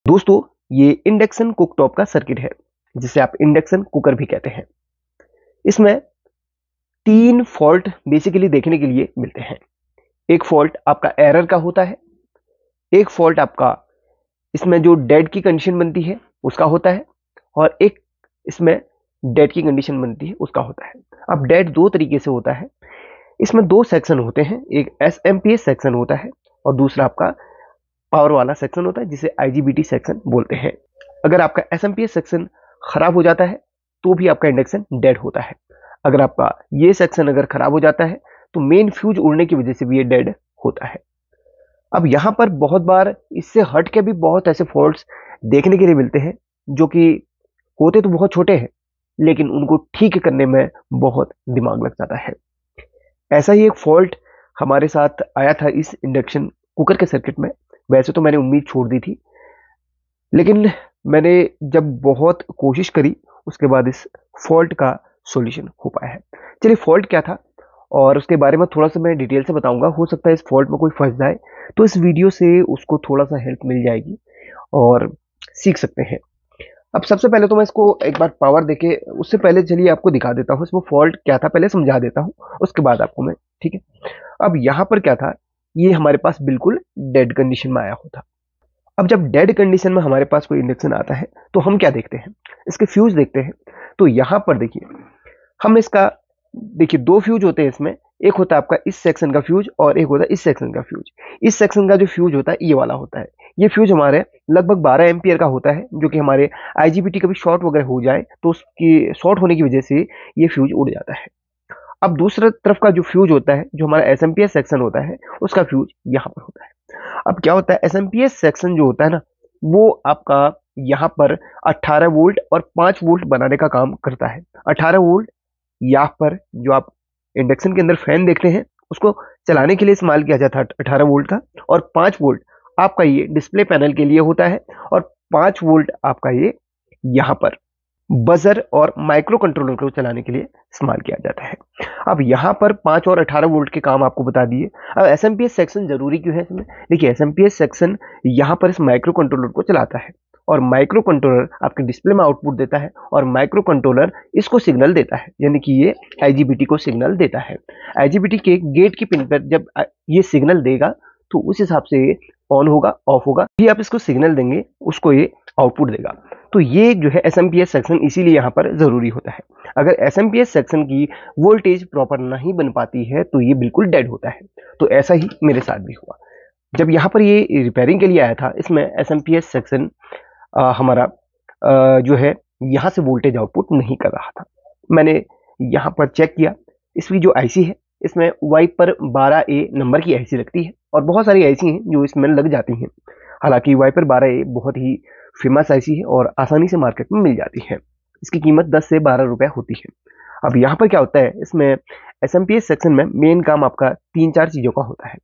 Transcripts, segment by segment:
दोस्तों, ये induction cooktop का सर्किट है जिसे आप इंडक्शन कुकर भी कहते हैं। इसमें 3 फॉल्ट बेसिकली देखने के लिए मिलते हैं। एक फॉल्ट आपका एरर का होता है, एक फॉल्ट आपका इसमें जो डेड की कंडीशन बनती है उसका होता है, और एक इसमें डेड की कंडीशन बनती है उसका होता है। अब डेड दो तरीके से होता है। इसमें 2 सेक्शन होते हैं, एक एसएमपीएस सेक्शन होता है और दूसरा आपका पावर वाला सेक्शन होता है जिसे आईजीबीटी सेक्शन बोलते हैं। अगर आपका एसएमपीएस सेक्शन खराब हो जाता है तो भी आपका इंडक्शन डेड होता है। अगर आपका ये सेक्शन अगर खराब हो जाता है तो मेन फ्यूज उड़ने की वजह से भी ये डेड होता है। अब यहाँ पर बहुत बार इससे हट के भी बहुत ऐसे फॉल्ट्स देखने के लिए मिलते हैं जो कि होते तो बहुत छोटे हैं, लेकिन उनको ठीक करने में बहुत दिमाग लग जाता है। ऐसा ही एक फॉल्ट हमारे साथ आया था इस इंडक्शन कुकर के सर्किट में। वैसे तो मैंने उम्मीद छोड़ दी थी, लेकिन मैंने जब बहुत कोशिश करी उसके बाद इस फॉल्ट का सॉल्यूशन हो पाया है। चलिए, फॉल्ट क्या था और उसके बारे में थोड़ा सा मैं डिटेल से बताऊंगा। हो सकता है इस फॉल्ट में कोई फंस जाए तो इस वीडियो से उसको थोड़ा सा हेल्प मिल जाएगी और सीख सकते हैं। अब सबसे पहले तो मैं इसको एक बार पावर देके, उससे पहले चलिए आपको दिखा देता हूँ इसमें फॉल्ट क्या था, पहले समझा देता हूँ उसके बाद आपको मैं, ठीक है। अब यहाँ पर क्या था, ये हमारे पास बिल्कुल डेड कंडीशन में आया होता। अब जब डेड कंडीशन में हमारे पास कोई इंडक्शन आता है तो हम क्या देखते हैं, इसके फ्यूज देखते हैं। तो यहाँ पर देखिए, हम इसका देखिए 2 फ्यूज होते हैं इसमें। एक होता है आपका इस सेक्शन का फ्यूज और एक होता है इस सेक्शन का फ्यूज। इस सेक्शन का जो फ्यूज होता है ये वाला होता है। ये फ्यूज हमारे लगभग 12 एम्पियर का होता है, जो कि हमारे आईजीबीटी कभी शॉर्ट वगैरह हो जाए तो उसकी शॉर्ट होने की वजह से ये फ्यूज उड़ जाता है। अब दूसरा तरफ का जो फ्यूज होता है, जो हमारा एसएमपीएस सेक्शन होता है, उसका फ्यूज यहाँ पर होता है। अब क्या होता है, एसएमपीएस सेक्शन जो होता है ना, वो आपका यहाँ पर 18 वोल्ट और 5 वोल्ट बनाने का काम करता है। 18 वोल्ट यहाँ पर जो आप इंडक्शन के अंदर फैन देखते हैं उसको चलाने के लिए इस्तेमाल किया जाता है 18 वोल्ट का, और 5 वोल्ट आपका ये डिस्प्ले पैनल के लिए होता है, और 5 वोल्ट आपका ये यहाँ पर बजर और माइक्रो कंट्रोलर को चलाने के लिए इस्तेमाल किया जाता है। अब यहाँ पर 5 और 18 वोल्ट के काम आपको बता दिए। अब एसएमपीएस सेक्शन जरूरी क्यों है इसमें? देखिए, एसएमपीएस सेक्शन यहाँ पर इस माइक्रो कंट्रोलर को चलाता है, और माइक्रो कंट्रोलर आपके डिस्प्ले में आउटपुट देता है, और माइक्रो कंट्रोलर इसको सिग्नल देता है, यानी कि ये आईजीबीटी को सिग्नल देता है। आईजीबीटी के गेट की पिन पर जब ये सिग्नल देगा तो उस हिसाब से ये ऑन होगा, ऑफ होगा। भी आप इसको सिग्नल देंगे उसको ये आउटपुट देगा। तो ये जो है एसएमपीएस सेक्शन इसीलिए यहाँ पर जरूरी होता है। अगर एसएमपीएस सेक्शन की वोल्टेज प्रॉपर नहीं बन पाती है तो ये बिल्कुल डेड होता है। तो ऐसा ही मेरे साथ भी हुआ। जब यहाँ पर ये रिपेयरिंग के लिए आया था, इसमें एसएमपीएस सेक्शन हमारा जो है यहाँ से वोल्टेज आउटपुट नहीं कर रहा था। मैंने यहाँ पर चेक किया, इसकी जो आईसी है इसमें वाइपर 12A नंबर की आईसी लगती है, और बहुत सारी आईसी हैं जो इसमें लग जाती हैं। हालांकि वाइपर 12A बहुत ही फेमस आईसी है और आसानी से मार्केट में मिल जाती है। इसकी कीमत 10 से 12 रुपए होती है। अब यहाँ पर क्या होता है, इसमें एसएमपीएस सेक्शन में मेन काम आपका 3-4 चीज़ों का होता है।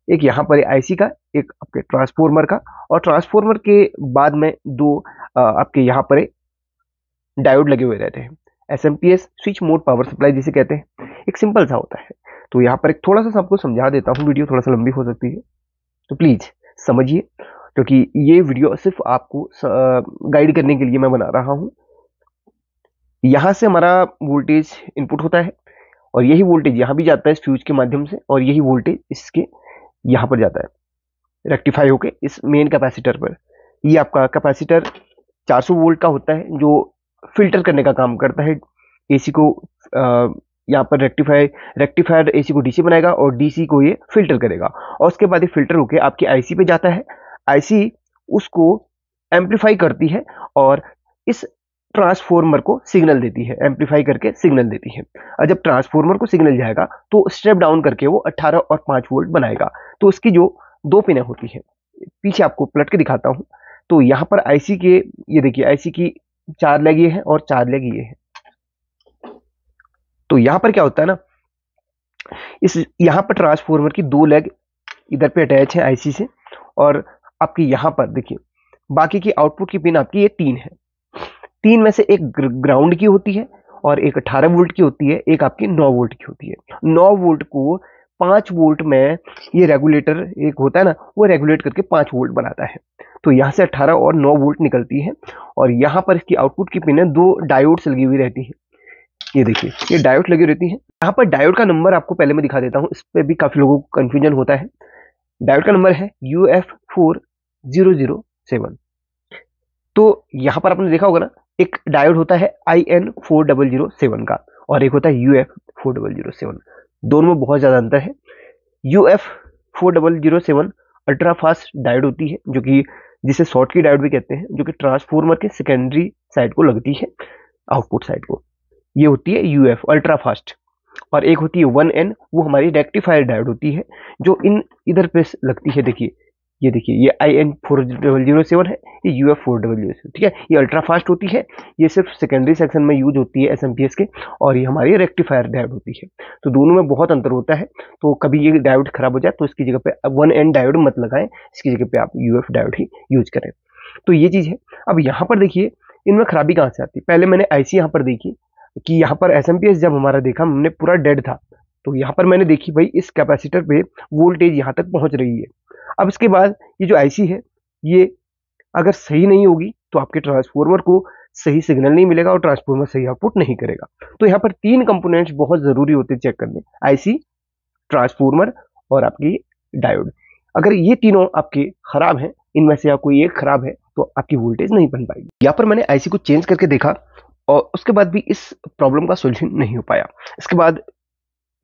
एक यहाँ पर आईसी का, एक आपके ट्रांसफॉर्मर का, और ट्रांसफॉर्मर के बाद में 2 आपके यहाँ पर डायोड लगे हुए रहते हैं। SMPS switch mode power supply जिसे कहते हैं, एक सिंपल सा होता है। तो यहाँ पर एक थोड़ा सा आपको समझा देता हूँ, वीडियो थोड़ा सा लंबी हो सकती है तो प्लीज समझिए, क्योंकि ये वीडियो सिर्फ आपको गाइड करने के लिए मैं बना रहा हूँ। यहाँ से हमारा वोल्टेज इनपुट होता है, और यही वोल्टेज यहाँ भी जाता है इस फ्यूज के माध्यम से, और यही वोल्टेज इसके यहाँ पर जाता है रेक्टिफाई होके इस मेन कैपेसिटर पर। ये आपका कैपेसिटर 400 वोल्ट का होता है, जो फिल्टर करने का काम करता है। एसी को यहाँ पर रेक्टिफायर एसी को डीसी बनाएगा और डीसी को ये फिल्टर करेगा, और उसके बाद ये फिल्टर होके आपकी आईसी पे जाता है। आईसी उसको एम्पलीफाई करती है और इस ट्रांसफॉर्मर को सिग्नल देती है, एम्पलीफाई करके सिग्नल देती है। और जब ट्रांसफॉर्मर को सिग्नल जाएगा तो स्टेप डाउन करके वो 18 और 5 वोल्ट बनाएगा। तो उसकी जो 2 पिनें होती है, पीछे आपको पलट के दिखाता हूँ। तो यहाँ पर आईसी के, ये देखिए आईसी की 4 लेग ये है और 4 लेग ये है। तो यहाँ पर क्या होता है ना, इस यहाँ पर ट्रांसफॉर्मर की 2 लेग इधर पे अटैच है आईसी से, और आपकी यहाँ पर देखिए बाकी की आउटपुट की पिन आपकी ये 3 है। 3 में से एक ग्राउंड की होती है, और एक 18 वोल्ट की होती है, एक आपकी 9 वोल्ट की होती है। 9 वोल्ट को 5 वोल्ट में ये रेगुलेटर एक होता है ना, वो रेगुलेट करके 5 वोल्ट बनाता है। तो यहाँ से 18 और 9 वोल्ट निकलती है और यहाँ पर इसकी आउटपुट की पिन है, 2 डायोड्स लगी हुई रहती है। ये देखिए, ये डायोड लगी रहती है। यहाँ पर डायोड का नंबर आपको पहले मैं दिखा देता हूँ, इस पर भी काफी लोगों को कंफ्यूजन होता है। डायोड का नंबर है UF4007। तो यहाँ पर आपने देखा होगा ना, एक डायोड होता है IN4007 का और एक होता है UF4007। दोनों में बहुत ज्यादा अंतर है। UF4007 अल्ट्रा फास्ट डायोड होती है, जो कि जिसे शॉर्ट की डायोड भी कहते हैं, जो कि ट्रांसफॉर्मर के सेकेंडरी साइड को लगती है, आउटपुट साइड को। ये होती है UF अल्ट्रा फास्ट। और एक होती है 1N, वो हमारी रेक्टिफायर डायोड होती है, जो इन इधर पे लगती है। देखिए, ये देखिए, ये IN4007 है, ये UF4007, ठीक है। ये अल्ट्रा फास्ट होती है, ये सिर्फ सेकेंडरी सेक्शन में यूज होती है SMPS के, और ये हमारी रेक्टिफायर डायोड होती है। तो दोनों में बहुत अंतर होता है। तो कभी ये डायोड खराब हो जाए तो इसकी जगह पे 1N डायोड मत लगाएं, इसकी जगह पे आप UF डायोड ही यूज करें। तो ये चीज है। अब यहाँ पर देखिए, इनमें खराबी कहाँ से आती है। पहले मैंने IC यहाँ पर देखी कि यहाँ पर SMPS जब हमारा देखा, हमने पूरा डेड था, तो यहाँ पर मैंने देखी भाई इस कैपेसिटर पे वोल्टेज यहाँ तक पहुंच रही है। अब इसके बाद ये जो IC है, ये अगर सही नहीं होगी तो आपके ट्रांसफॉर्मर को सही सिग्नल नहीं मिलेगा और ट्रांसफॉर्मर सही आउटपुट नहीं करेगा। तो यहाँ पर 3 कंपोनेंट्स बहुत जरूरी होते हैं चेक करने, IC, ट्रांसफॉर्मर और आपकी डायोड। अगर ये तीनों आपके खराब हैं, इनमें से कोई एक खराब है, तो आपकी वोल्टेज नहीं बन पाएगी। यहाँ पर मैंने IC को चेंज करके देखा और उसके बाद भी इस प्रॉब्लम का सोल्यूशन नहीं हो पाया। इसके बाद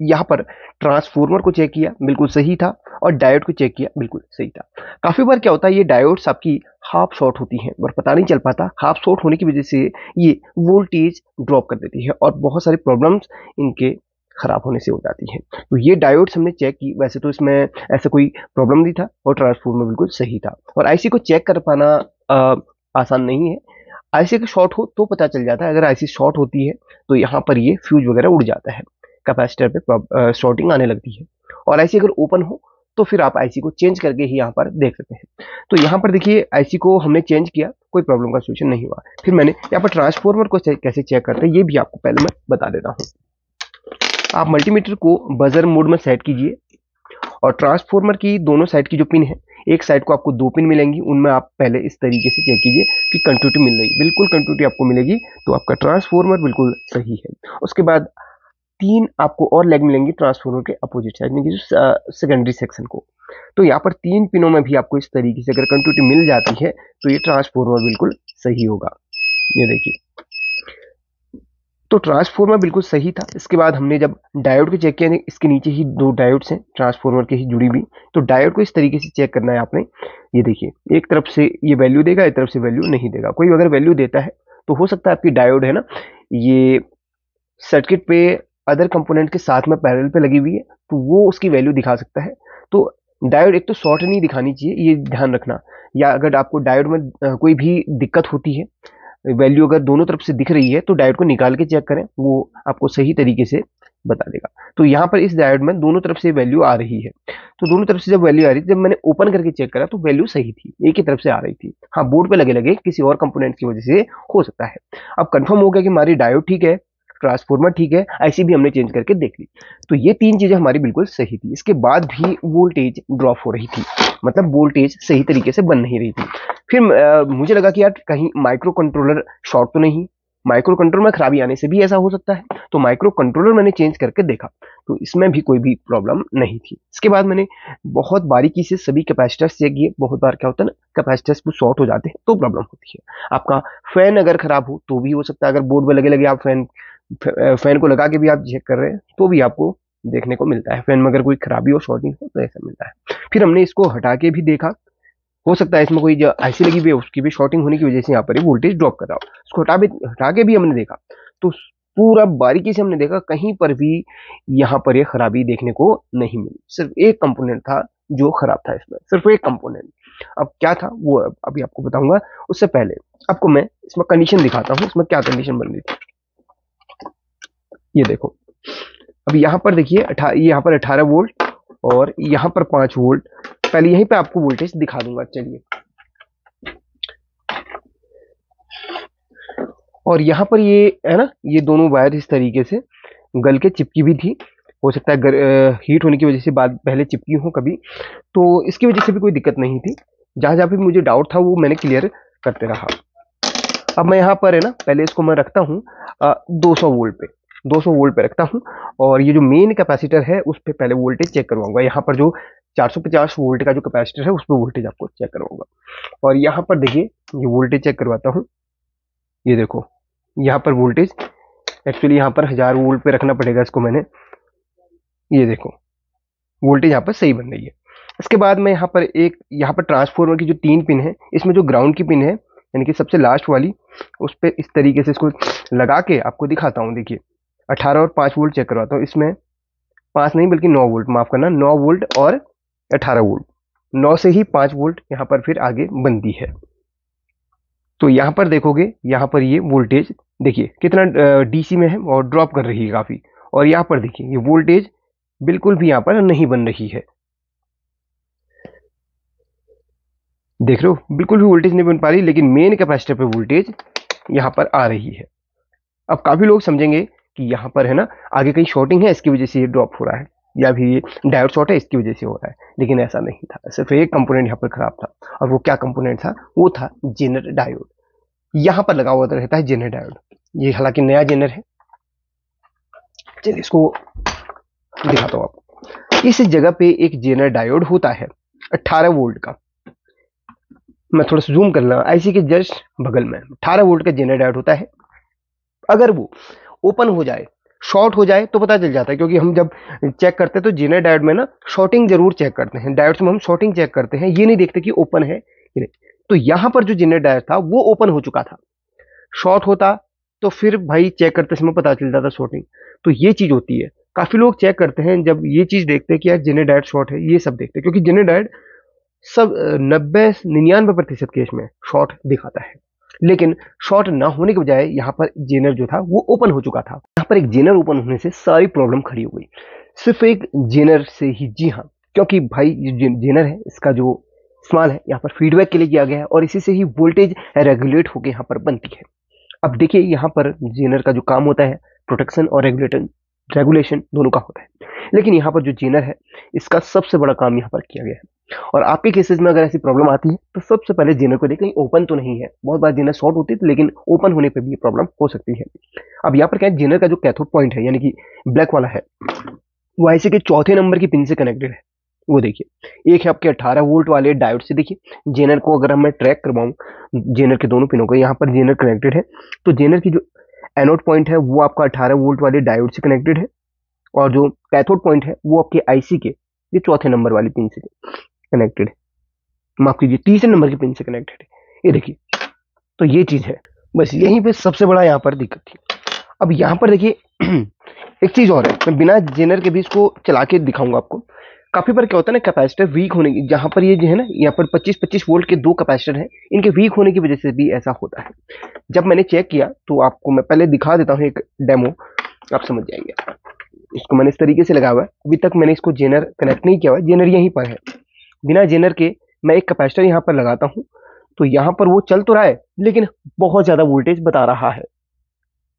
यहाँ पर ट्रांसफॉर्मर को चेक किया, बिल्कुल सही था, और डायोड को चेक किया, बिल्कुल सही था। काफी बार क्या होता है, ये डायोड्स आपकी हाफ शॉर्ट होती हैं और पता नहीं चल पाता। हाफ शॉर्ट होने की वजह से ये वोल्टेज ड्रॉप कर देती है और बहुत सारी प्रॉब्लम्स इनके खराब होने से हो जाती है। तो ये डायोड्स हमने चेक की, वैसे तो इसमें ऐसा कोई प्रॉब्लम नहीं था और ट्रांसफॉर्मर बिल्कुल सही था। और IC को चेक कर पाना आसान नहीं है। IC का शॉर्ट हो तो पता चल जाता है। अगर IC शॉर्ट होती है तो यहाँ पर ये फ्यूज वगैरह उड़ जाता है, कैपेसिटर पे शॉर्टिंग आने लगती है। और IC अगर ओपन हो तो फिर आप IC को चेंज करके ही यहाँ पर देख सकते हैं। तो यहाँ पर देखिए, IC को हमने चेंज किया, कोई प्रॉब्लम का सोल्यूशन नहीं हुआ। फिर मैंने यहाँ पर ट्रांसफॉर्मर को कैसे चेक करते हैं ये भी आपको पहले मैं बता देता हूँ। आप मल्टीमीटर को बजर मोड में सेट कीजिए और ट्रांसफॉर्मर की दोनों साइड की जो पिन है, एक साइड को आपको 2 पिन मिलेंगी, उनमें आप पहले इस तरीके से चेक कीजिए कि कंटिन्यूटी मिल रही, बिल्कुल कंटिन्यूटी आपको मिलेगी तो आपका ट्रांसफॉर्मर बिल्कुल सही है। उसके बाद 3 आपको और लेग मिलेंगी ट्रांसफॉर्मर के अपोजिट साइड में, जो सेकेंडरी सेक्शन को। तो यहाँ पर 3 पिनों में भी आपको इस तरीके से अगर कंटिन्यूटी मिल जाती है तो ये ट्रांसफॉर्मर बिल्कुल सही होगा। ये देखिए, तो ट्रांसफॉर्मर बिल्कुल सही था। इसके बाद हमने जब डायोड को चेक किया, इसके नीचे ही 2 डायोड्स हैं ट्रांसफॉर्मर के ही जुड़ी हुई। तो डायोड को इस तरीके से चेक करना है आपने। ये देखिए, एक तरफ से ये वैल्यू देगा, एक तरफ से वैल्यू नहीं देगा। कोई अगर वैल्यू देता है तो हो सकता है आपकी डायोड है ना, ये सर्किट पे अदर कंपोनेंट के साथ में पैरेलल पे लगी हुई है, तो वो उसकी वैल्यू दिखा सकता है। तो डायोड एक तो शॉर्ट नहीं दिखानी चाहिए, ये ध्यान रखना। या अगर आपको डायोड में कोई भी दिक्कत होती है, वैल्यू अगर दोनों तरफ से दिख रही है, तो डायोड को निकाल के चेक करें, वो आपको सही तरीके से बता देगा। तो यहाँ पर इस डायोड में दोनों तरफ से वैल्यू आ रही है। तो दोनों तरफ से जब वैल्यू आ रही थी, जब मैंने ओपन करके चेक करा तो वैल्यू सही थी, एक ही तरफ से आ रही थी। हाँ, बोर्ड पे लगे लगे किसी और कंपोनेंट की वजह से हो सकता है। अब कंफर्म हो गया कि हमारी डायोड ठीक है, ट्रांसफॉर्मर ठीक है, IC भी हमने चेंज करके देख ली। तो ये 3 चीजें हमारी बिल्कुल सही थी। इसके बाद भी वोल्टेज ड्रॉप हो रही थी, मतलब वोल्टेज सही तरीके से बन नहीं रही थी। फिर मुझे लगा कि यार कहीं माइक्रो कंट्रोलर शॉर्ट तो नहीं, माइक्रो कंट्रोलर में खराबी आने से भी ऐसा हो सकता है। तो माइक्रो कंट्रोलर मैंने चेंज करके देखा, तो इसमें भी कोई भी प्रॉब्लम नहीं थी। इसके बाद मैंने बहुत बारीकी से सभी कैपेसिटर्स चेक किए। बहुत बार क्या होता है ना, कैपेसिटर्स शॉर्ट हो जाते हैं तो प्रॉब्लम होती है। आपका फैन अगर खराब हो तो भी हो सकता है। अगर बोर्ड में लगे लगे आप फैन को लगा के भी आप चेक कर रहे हैं तो भी आपको देखने को मिलता है। फैन में अगर कोई खराबी हो, शॉर्टिंग हो, तो ऐसा मिलता है। फिर हमने इसको हटा के भी देखा, हो सकता है इसमें कोई जो IC लगी हुई है उसकी भी शॉर्टिंग होने की वजह से यहाँ पर वोल्टेज ड्रॉप कर रहा हो। उसको हटा के भी हमने देखा, तो पूरा बारीकी से हमने देखा, कहीं पर भी यहाँ पर ये खराबी देखने को नहीं मिली। सिर्फ एक कंपोनेंट था जो खराब था, इसमें सिर्फ एक कंपोनेंट। अब क्या था वो अभी आपको बताऊंगा। उससे पहले आपको मैं इसमें कंडीशन दिखाता हूँ, इसमें क्या कंडीशन बन रही थी। ये देखो, अब यहाँ पर देखिए, यहाँ पर 18 वोल्ट और यहाँ पर 5 वोल्ट। पहले यहीं पे आपको वोल्टेज दिखा दूंगा, चलिए। और यहाँ पर ये है ना, ये दोनों वायर इस तरीके से गल के चिपकी भी थी हो सकता है हीट होने की वजह से बात पहले चिपकी हो कभी, तो इसकी वजह से भी कोई दिक्कत नहीं थी। जहाँ जहाँ पे मुझे डाउट था वो मैंने क्लियर करते रहा। अब मैं यहाँ पर है ना, पहले इसको मैं रखता हूँ 200 वोल्ट पे, 200 वोल्ट पे रखता हूँ। और ये जो मेन कैपेसिटर है उस पर पहले वोल्टेज चेक करवाऊंगा। यहाँ पर जो 450 वोल्ट का जो कैपेसिटर है उस पर वोल्टेज आपको चेक करवाऊंगा। और यहाँ पर देखिए ये वोल्टेज चेक करवाता हूँ। ये देखो यहाँ पर वोल्टेज, एक्चुअली यहाँ पर 1000 वोल्ट पे रखना पड़ेगा इसको मैंने। ये देखो वोल्टेज यहाँ पर सही बन रही है। इसके बाद मैं यहाँ पर ट्रांसफार्मर की जो 3 पिन है, इसमें जो ग्राउंड की पिन है यानी कि सबसे लास्ट वाली, उस पर इस तरीके से इसको लगा के आपको दिखाता हूँ। देखिए 18 और 5 वोल्ट चेक करवाता हूँ। इसमें 5 नहीं बल्कि 9 वोल्ट, माफ करना, 9 वोल्ट और 18 वोल्ट, 9 से ही 5 वोल्ट यहाँ पर फिर आगे बनती है। तो यहाँ पर देखोगे यहाँ पर ये वोल्टेज देखिए कितना डीसी में है और ड्रॉप कर रही है काफी। और यहाँ पर देखिए ये वोल्टेज बिल्कुल भी यहाँ पर नहीं बन रही है। देख रहे हो बिल्कुल भी वोल्टेज नहीं बन पा रही, लेकिन मेन कैपेसिटर पे वोल्टेज यहाँ पर आ रही है। अब काफी लोग समझेंगे कि यहाँ पर है ना आगे कहीं शॉर्टिंग है इसकी वजह से ये ड्रॉप हो रहा है, या भी ये डायोड शॉर्ट है इसकी वजह से हो रहा है, लेकिन ऐसा नहीं था। सिर्फ एक कंपोनेंट यहाँ पर खराब था। और वो क्या कंपोनेंट था? वो था जेनर डायोड। यहाँ पर लगा हुआ रहता है जेनर डायोड। ये हालांकि नया जेनर है, चलिए इसको दिखाता हूँ आपको। इस जगह पे एक जेनर डायोड होता है 18 वोल्ट का। मैं थोड़ा सा जूम कर लूंगा, आईसी के जस्ट बगल में 18 वोल्ट का जेनर डायोड होता है। अगर वो ओपन हो जाए, शॉर्ट हो जाए तो पता चल जाता है, क्योंकि हम जब चेक करते हैं तो जेनर डायोड में ना शॉर्टिंग जरूर चेक करते हैं। डायोड्स में हम शॉर्टिंग चेक करते हैं, ये नहीं देखते कि ओपन है कि नहीं। तो यहां पर जो जेनर डायोड था वो ओपन हो चुका था। शॉर्ट होता तो फिर भाई चेक करते समय पता चल जाता शॉर्टिंग। तो ये चीज होती है। काफी लोग चेक करते हैं जब ये चीज देखते हैं कि यार जेनर डायोड शॉर्ट है, ये सब देखते हैं, क्योंकि जेनर डायोड सब 90-99% केस में शॉर्ट दिखाता है। लेकिन शॉर्ट ना होने के बजाय यहाँ पर जेनर जो था वो ओपन हो चुका था। यहाँ पर एक जेनर ओपन होने से सारी प्रॉब्लम खड़ी हो गई, सिर्फ एक जेनर से ही। जी हाँ, क्योंकि भाई ये जेनर है इसका जो इस्तेमाल है यहाँ पर फीडबैक के लिए किया गया है, और इसी से ही वोल्टेज रेगुलेट होकर यहाँ पर बनती है। अब देखिए यहाँ पर जेनर का जो काम होता है प्रोटेक्शन और रेगुलेशन दोनों का होता है। लेकिन यहाँ पर जो जेनर है इसका सबसे बड़ा काम यहाँ पर किया गया है। और आपके केसेस में अगर ऐसी प्रॉब्लम आती है तो सबसे पहले जेनर को देखें ओपन तो नहीं है। बहुत बार जेनर शॉर्ट होती है लेकिन ओपन होने पर भी ये प्रॉब्लम हो सकती है। अब यहाँ पर क्या है, जेनर का जो कैथोड पॉइंट है यानी कि ब्लैक वाला है, वो आईसी के चौथे नंबर की पिन से कनेक्टेड है। वो देखिए एक है आपके 18 वोल्ट वाले डायोड से। देखिए जेनर को अगर मैं ट्रैक करवाऊं, जेनर के दोनों पिनों को, यहाँ पर जेनर कनेक्टेड है, तो जेनर की जो एनोड पॉइंट है वो आपका 18 वोल्ट वाले डायोड से कनेक्टेड है, और जो कैथोड पॉइंट है वो आपके आईसी के ये चौथे नंबर वाली पिन से कनेक्टेड है, माफ कीजिए तीसरे नंबर की पिन से कनेक्टेड है। ये देखिए, तो ये चीज है, बस यहीं पे सबसे बड़ा यहाँ पर दिक्कत थी। अब यहाँ पर देखिए एक चीज और है, मैं बिना जेनर के भी इसको चला के दिखाऊंगा आपको। काफी बार क्या होता है ना, कैपेसिटर वीक होने की, जहां पर ये जो है ना यहाँ पर 25-25 वोल्ट के 2 कैपेसिटर हैं, इनके वीक होने की वजह से भी ऐसा होता है। जब मैंने चेक किया तो आपको मैं पहले दिखा देता हूँ एक डेमो, आप समझ जाएंगे। इसको मैंने इस तरीके से लगाया हुआ है, अभी तक मैंने इसको जेनर कनेक्ट नहीं किया हुआ है, जेनर यहीं पर है। बिना जेनर के मैं एक कैपेसिटर यहाँ पर लगाता हूँ, तो यहाँ पर वो चल तो रहा है लेकिन बहुत ज्यादा वोल्टेज बता रहा है।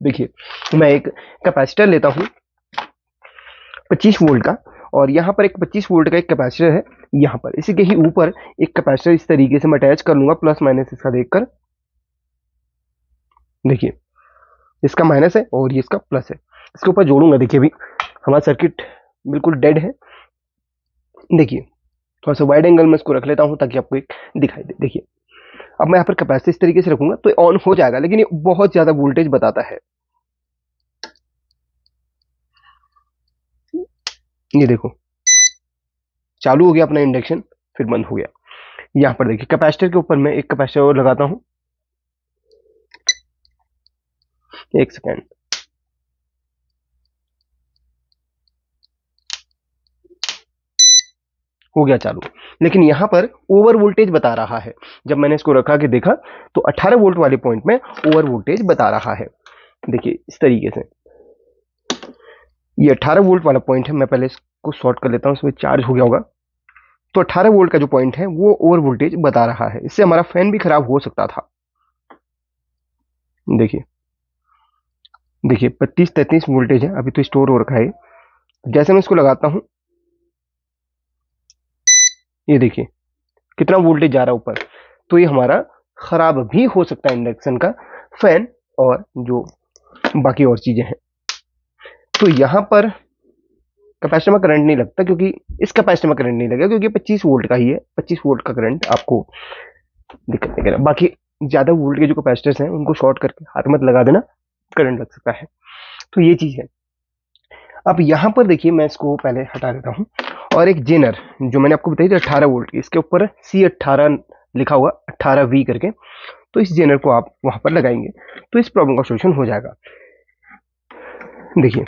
देखिए मैं एक कैपेसिटर लेता हूँ 25 वोल्ट का, और यहाँ पर एक 25 वोल्ट का एक कैपेसिटर है यहाँ पर, इसी के ही ऊपर एक कैपेसिटर इस तरीके से मैं अटैच कर लूंगा, प्लस माइनस इसका देखकर। देखिए इसका माइनस है और ये इसका प्लस है, इसके ऊपर जोड़ूंगा। देखिए अभी हमारा सर्किट बिल्कुल डेड है। देखिए थोड़ा सा वाइड एंगल में इसको रख लेता हूँ ताकि आपको एक दिखाई दे। देखिए अब मैं यहाँ पर कैपेसिटर इस तरीके से रखूंगा तो ऑन हो जाएगा, लेकिन ये बहुत ज्यादा वोल्टेज बताता है। ये देखो चालू हो गया अपना इंडक्शन, फिर बंद हो गया। यहाँ पर देखिए कैपेसिटर के ऊपर मैं एक कैपेसिटर और लगाता हूँ, एक सेकेंड। हो गया चालू, लेकिन यहाँ पर ओवर वोल्टेज बता रहा है। जब मैंने इसको रखा के देखा तो 18 वोल्ट वाले पॉइंट में ओवर वोल्टेज बता रहा है। देखिए इस तरीके से ये 18 वोल्ट वाला पॉइंट है। मैं पहले इसको शॉर्ट कर लेता हूँ, इसमें चार्ज हो गया होगा। तो 18 वोल्ट का जो पॉइंट है वो ओवर वोल्टेज बता रहा है, इससे हमारा फैन भी खराब हो सकता था। देखिए देखिए 32-33 वोल्टेज है, अभी तो स्टोर हो रखा है, जैसे मैं इसको लगाता हूं, ये देखिए कितना वोल्टेज जा रहा है ऊपर। तो ये हमारा खराब भी हो सकता है इंडक्शन का फैन और जो बाकी और चीजें हैं। तो यहां पर कैपेसिटर में करंट नहीं लगता, क्योंकि इस कैपेसिटर में करंट नहीं लगेगा, क्योंकि 25 वोल्ट का ही है। 25 वोल्ट का करंट आपको दिक्कत नहीं करेगा। बाकी ज्यादा वोल्ट के जो कैपेसिटर्स हैं उनको शॉर्ट करके हाथ मत लगा देना, करंट लग सकता है। तो ये चीज है। अब यहां पर देखिए, मैं इसको पहले हटा देता हूं। और एक जेनर जो मैंने आपको बताई थी 18 वोल्ट की, इसके ऊपर C18 लिखा हुआ, 18V करके। तो इस जेनर को आप वहां पर लगाएंगे तो इस प्रॉब्लम का सोल्यूशन हो जाएगा। देखिए,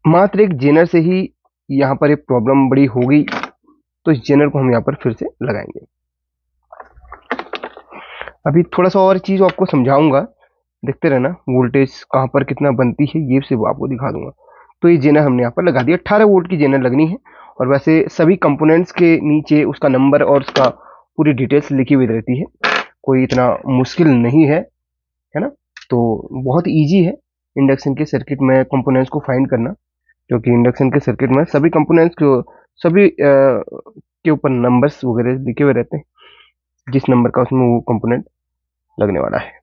मात्र एक जेनर से ही यहाँ पर एक प्रॉब्लम बड़ी हो गई, तो इस जेनर को हम यहाँ पर फिर से लगाएंगे। अभी थोड़ा सा और चीज आपको समझाऊंगा, देखते रहना। वोल्टेज कहाँ पर कितना बनती है ये सिर्फ आपको दिखा दूंगा। तो ये जेनर हमने यहाँ पर लगा दिया, 18 वोल्ट की जेनर लगनी है। और वैसे सभी कंपोनेंट्स के नीचे उसका नंबर और उसका पूरी डिटेल्स लिखी हुई रहती है, कोई इतना मुश्किल नहीं है ना। तो बहुत इजी है इंडक्शन के सर्किट में कंपोनेंट्स को फाइंड करना, क्योंकि इंडक्शन के सर्किट में सभी कंपोनेंट्स को, सभी के ऊपर नंबर्स वगैरह लिखे हुए रहते हैं, जिस नंबर का उसमें वो कंपोनेंट लगने वाला है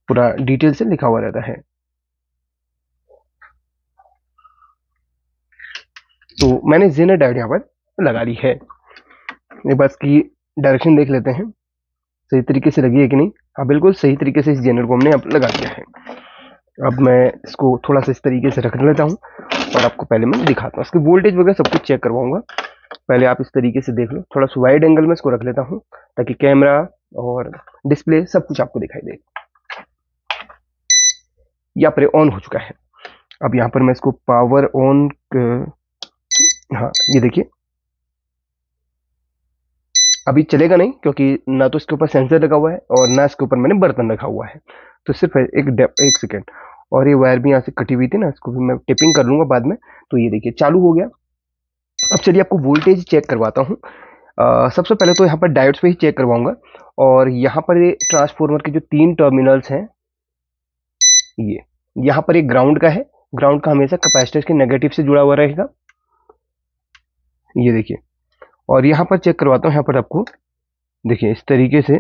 पूरा डिटेल से लिखा हुआ रहता है। तो मैंने जेनर डायोड यहाँ पर लगा ली है। एक बार इसकी डायरेक्शन देख लेते हैं, सही तरीके से लगी है कि नहीं। हाँ, बिल्कुल सही तरीके से इस जेनर को हमने यहाँ लगा दिया है। अब मैं इसको थोड़ा सा इस तरीके से रख लेता हूँ और आपको पहले मैं दिखाता हूँ। इसकी वोल्टेज वगैरह सब कुछ चेक करवाऊंगा। पहले आप इस तरीके से देख लो, थोड़ा सा वाइड एंगल में इसको रख लेता हूँ ताकि कैमरा और डिस्प्ले सब कुछ आपको दिखाई दे। यहाँ पर ऑन हो चुका है। अब यहाँ पर मैं इसको पावर ऑन, हाँ ये देखिए, अभी चलेगा नहीं, क्योंकि ना तो इसके ऊपर सेंसर लगा हुआ है और ना इसके ऊपर मैंने बर्तन रखा हुआ है। तो सिर्फ एक सेकेंड। और ये वायर भी यहाँ से कटी हुई थी ना, इसको भी मैं टिपिंग कर लूंगा बाद में। तो ये देखिए चालू हो गया। अब चलिए आपको वोल्टेज चेक करवाता हूँ। सबसे पहले तो यहाँ पर डायोड्स पे ही चेक करवाऊंगा। और यहाँ पर ये ट्रांसफॉर्मर के जो 3 टर्मिनल्स हैं, ये यहाँ पर एक ग्राउंड का है। ग्राउंड का हमेशा कैपेसिटर के नेगेटिव से जुड़ा हुआ रहेगा, ये देखिए। और यहाँ पर चेक करवाता हूँ, यहाँ पर आपको देखिए इस तरीके से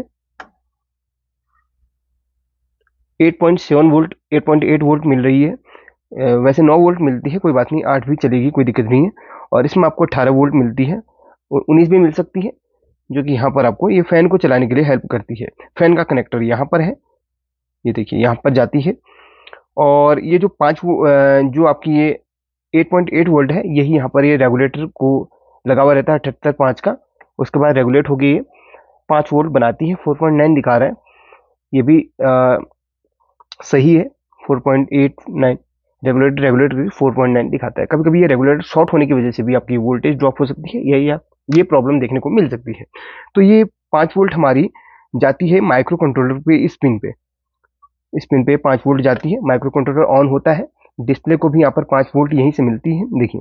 8.7 वोल्ट, 8.8 वोल्ट मिल रही है। वैसे 9 वोल्ट मिलती है, कोई बात नहीं, 8 भी चलेगी, कोई दिक्कत नहीं है। और इसमें आपको 18 वोल्ट मिलती है और 19 भी मिल सकती है, जो कि यहाँ पर आपको ये फैन को चलाने के लिए हेल्प करती है। फैन का कनेक्टर यहाँ पर है, ये देखिए यहाँ पर जाती है। और ये जो जो आपकी ये 8.8 वोल्ट है, यही यहाँ पर ये रेगुलेटर को लगा हुआ रहता है 78.5 का। उसके बाद रेगुलेट होगी, ये 5 वोल्ट बनाती है। 4.9 दिखा रहा है, ये भी सही है। 4.89 रेगुलेटर 4.9 दिखाता है। कभी कभी ये रेगुलेटर शॉर्ट होने की वजह से भी आपकी वोल्टेज ड्रॉप हो सकती है, यही आप ये प्रॉब्लम देखने को मिल सकती है। तो ये 5 वोल्ट हमारी जाती है माइक्रो कंट्रोलर पे, इस पिन पे 5 वोल्ट जाती है। माइक्रो कंट्रोलर ऑन होता है, डिस्प्ले को भी यहाँ पर 5 वोल्ट यहीं से मिलती है। देखिए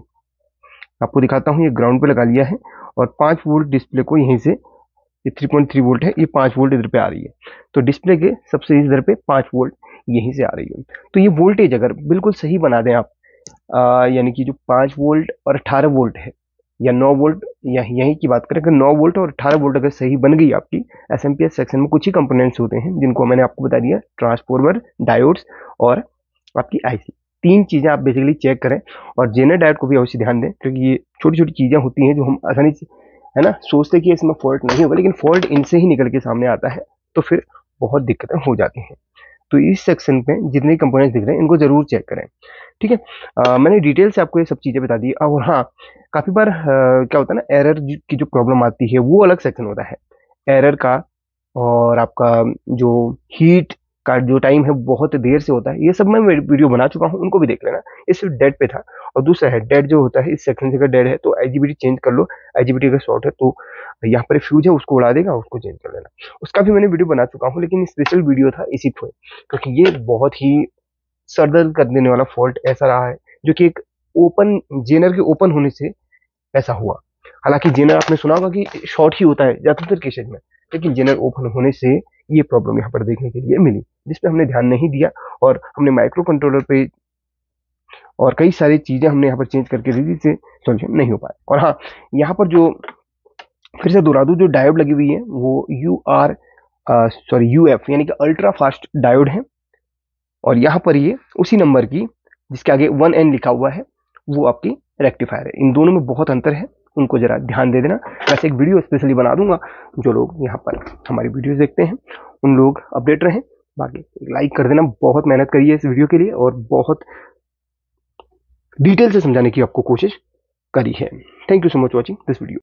आपको दिखाता हूँ, ये ग्राउंड पे लगा लिया है और 5 वोल्ट डिस्प्ले को यहीं से, ये 3.3 वोल्ट है, ये 5 वोल्ट इधर पे आ रही है। तो डिस्प्ले के सबसे इधर पे 5 वोल्ट यहीं से आ रही है। तो ये वोल्टेज अगर बिल्कुल सही बना दें आप, यानी कि जो 5 वोल्ट और 18 वोल्ट है, या 9 वोल्ट, या यहीं की बात करें, अगर 9 वोल्ट और 18 वोल्ट अगर सही बन गई आपकी, एसएमपीएस सेक्शन में कुछ ही कंपोनेंट्स होते हैं जिनको मैंने आपको बता दिया, ट्रांसफॉर्मर, डायोड्स और आपकी आईसी। 3 चीजें आप बेसिकली चेक करें। और जेनर डायोड को भी अवश्य ध्यान दें, क्योंकि ये छोटी छोटी चीजें होती हैं जो हम आसानी से, है ना, सोचते कि इसमें फॉल्ट नहीं होगा, लेकिन फॉल्ट इनसे ही निकल के सामने आता है, तो फिर बहुत दिक्कतें हो जाती हैं। तो इस सेक्शन पे जितने कंपोनेंट्स दिख रहे हैं इनको जरूर चेक करें, ठीक है। मैंने डिटेल से आपको ये सब चीजें बता दी। और हाँ, काफी बार क्या होता है ना, एरर की जो प्रॉब्लम आती है वो अलग सेक्शन होता है एरर का। और आपका जो हीट का जो टाइम है बहुत देर से होता है, ये सब मैं वीडियो बना चुका हूँ, उनको भी देख लेना। ये सिर्फ डेड पे था। और दूसरा है डेड जो होता है, इस सेक्शन से अगर डेड है तो आईजीबीटी चेंज कर लो। आईजीबीटी अगर शॉर्ट है तो यहाँ पर फ्यूज है, उसको उड़ा देगा, उसको चेंज कर लेना। उसका भी मैंने वीडियो बना चुका हूँ, लेकिन स्पेशल वीडियो था इसी पे, क्योंकि ये बहुत ही सर दर्द कर देने वाला फॉल्ट ऐसा रहा है, जो कि एक ओपन जेनर के ओपन होने से ऐसा हुआ। हालांकि जेनर आपने सुना होगा कि शॉर्ट ही होता है ज्यादातर केसेज में, लेकिन जेनर ओपन होने से ये प्रॉब्लम यहाँ पर देखने के लिए मिली, जिसपे हमने ध्यान नहीं दिया। और हमने माइक्रो कंट्रोलर पे और कई सारी चीज़ें हमने यहाँ पर चेंज करके दी जिससे सॉल्यूशन नहीं हो पाया। और हाँ, यहाँ पर जो फिर से दोहरा दूँ, जो डायोड लगी हुई है वो UF यानी कि अल्ट्रा फास्ट डायोड है। और यहाँ पर ये उसी नंबर की जिसके आगे 1N लिखा हुआ है वो आपकी रेक्टिफायर है। इन दोनों में बहुत अंतर है, उनको जरा ध्यान दे देना। वैसे एक वीडियो स्पेशली बना दूंगा, जो लोग यहाँ पर हमारी वीडियोस देखते हैं उन लोग अपडेट रहें। बाकी लाइक कर देना, बहुत मेहनत करी है इस वीडियो के लिए और बहुत डिटेल से समझाने की आपको कोशिश करी है। Thank you so much watching this video.